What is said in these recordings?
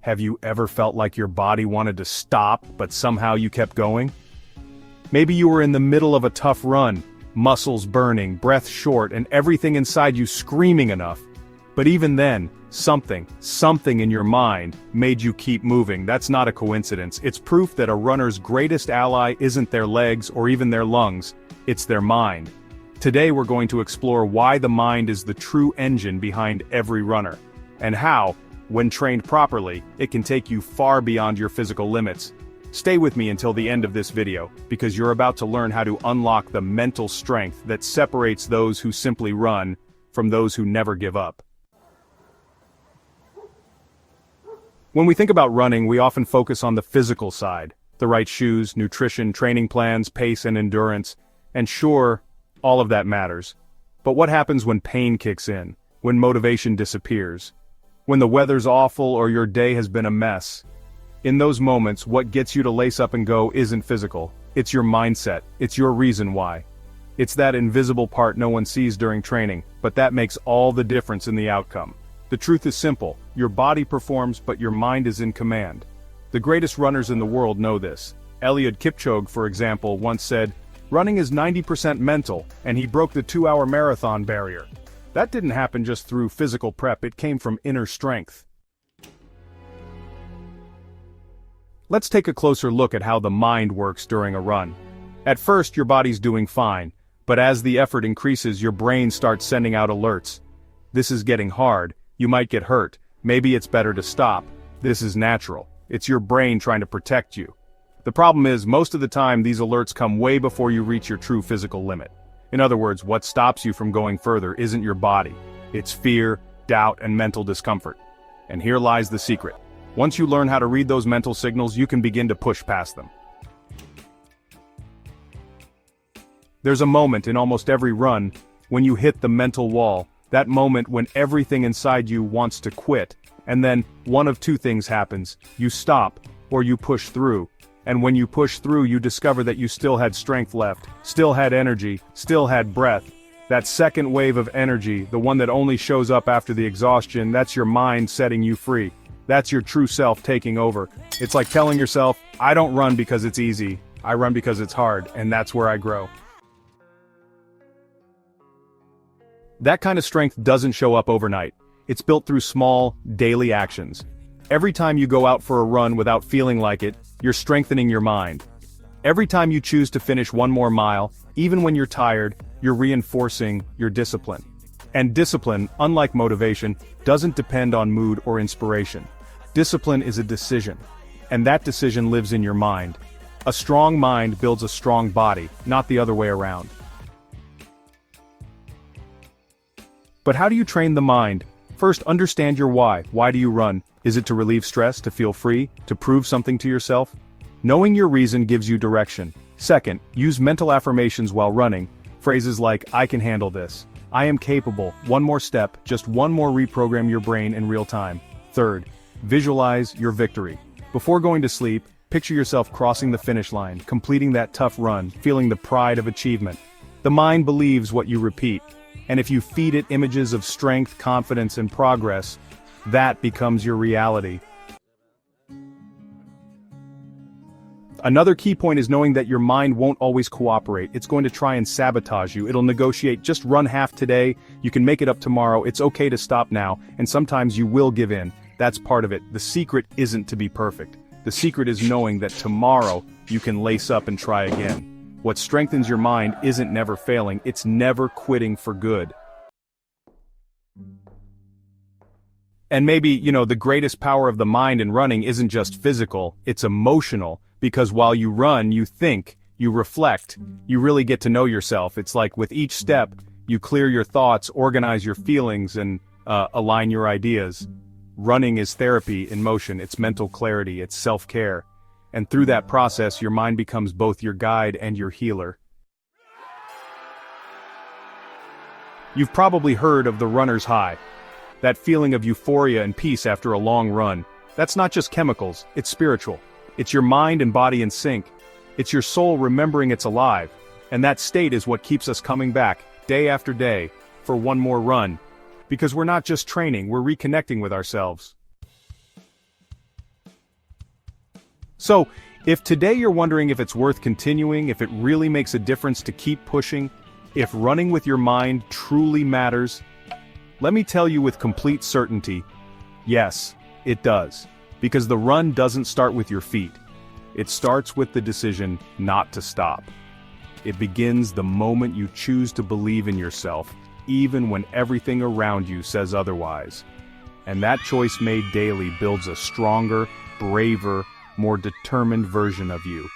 Have you ever felt like your body wanted to stop, but somehow you kept going? Maybe you were in the middle of a tough run, muscles burning, breath short, and everything inside you screaming enough. But even then, something in your mind made you keep moving. That's not a coincidence. It's proof that a runner's greatest ally isn't their legs or even their lungs, it's their mind. Today we're going to explore why the mind is the true engine behind every runner, and how, when trained properly, it can take you far beyond your physical limits. Stay with me until the end of this video, because you're about to learn how to unlock the mental strength that separates those who simply run from those who never give up. When we think about running, we often focus on the physical side, the right shoes, nutrition, training plans, pace and endurance, and sure, all of that matters. But what happens when pain kicks in, when motivation disappears, when the weather's awful or your day has been a mess? In those moments, what gets you to lace up and go isn't physical, it's your mindset, it's your reason why. It's that invisible part no one sees during training, but that makes all the difference in the outcome. The truth is simple, your body performs but your mind is in command. The greatest runners in the world know this. Eliud Kipchoge, for example, once said, "Running is 90% mental," and he broke the 2-hour marathon barrier. That didn't happen just through physical prep, it came from inner strength. Let's take a closer look at how the mind works during a run. At first, your body's doing fine, but as the effort increases, your brain starts sending out alerts. This is getting hard, you might get hurt, maybe it's better to stop. This is natural. It's your brain trying to protect you. The problem is, most of the time these alerts come way before you reach your true physical limit. In other words, what stops you from going further isn't your body. It's fear, doubt, and mental discomfort. And here lies the secret. Once you learn how to read those mental signals, you can begin to push past them. There's a moment in almost every run when you hit the mental wall, that moment when everything inside you wants to quit, and then one of two things happens: you stop, or you push through. And when you push through, you discover that you still had strength left, still had energy, still had breath. That second wave of energy, the one that only shows up after the exhaustion, that's your mind setting you free. That's your true self taking over. It's like telling yourself, I don't run because it's easy, I run because it's hard, and that's where I grow. That kind of strength doesn't show up overnight. It's built through small, daily actions. Every time you go out for a run without feeling like it, you're strengthening your mind. Every time you choose to finish one more mile, even when you're tired, you're reinforcing your discipline. And discipline, unlike motivation, doesn't depend on mood or inspiration. Discipline is a decision, and that decision lives in your mind. A strong mind builds a strong body, not the other way around. But how do you train the mind? First, understand your why. Why do you run? Is it to relieve stress, to feel free, to prove something to yourself? Knowing your reason gives you direction. Second, use mental affirmations while running. Phrases like, I can handle this. I am capable. One more step, just one more reprogram your brain in real time. Third, visualize your victory. Before going to sleep, picture yourself crossing the finish line, completing that tough run, feeling the pride of achievement. The mind believes what you repeat, and if you feed it images of strength, confidence, and progress, that becomes your reality. Another key point is knowing that your mind won't always cooperate. It's going to try and sabotage you. It'll negotiate, just run half today, you can make it up tomorrow, it's okay to stop now, and sometimes you will give in. That's part of it. The secret isn't to be perfect. The secret is knowing that tomorrow you can lace up and try again. What strengthens your mind isn't never failing, it's never quitting for good. And maybe, the greatest power of the mind in running isn't just physical, it's emotional. Because while you run, you think, you reflect, you really get to know yourself. It's like with each step, you clear your thoughts, organize your feelings, and align your ideas. Running is therapy in motion, it's mental clarity, it's self-care. And through that process, your mind becomes both your guide and your healer. You've probably heard of the runner's high. That feeling of euphoria and peace after a long run. That's not just chemicals, it's spiritual. It's your mind and body in sync. It's your soul remembering it's alive. And that state is what keeps us coming back, day after day, for one more run. Because we're not just training, we're reconnecting with ourselves. So, if today you're wondering if it's worth continuing, if it really makes a difference to keep pushing, if running with your mind truly matters, let me tell you with complete certainty, yes, it does. Because the run doesn't start with your feet. It starts with the decision not to stop. It begins the moment you choose to believe in yourself, even when everything around you says otherwise. And that choice made daily builds a stronger, braver, more determined version of you.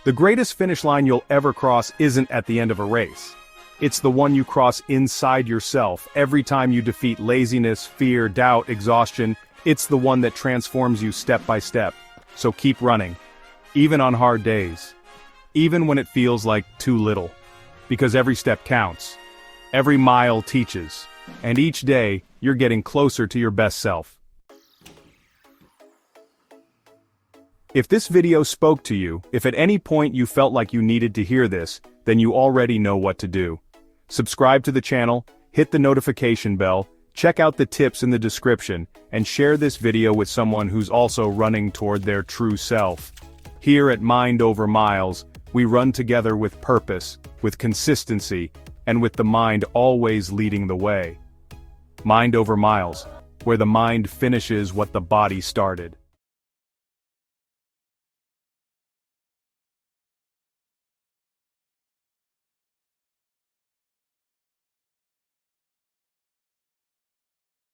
The greatest finish line you'll ever cross isn't at the end of a race. It's the one you cross inside yourself every time you defeat laziness, fear, doubt, exhaustion. It's the one that transforms you step by step. So keep running. Even on hard days. Even when it feels like too little. Because every step counts. Every mile teaches. And each day, you're getting closer to your best self. If this video spoke to you, if at any point you felt like you needed to hear this, then you already know what to do. Subscribe to the channel, hit the notification bell, check out the tips in the description, and share this video with someone who's also running toward their true self. Here at Mind Over Miles, we run together with purpose, with consistency, and with the mind always leading the way. Mind Over Miles, where the mind finishes what the body started.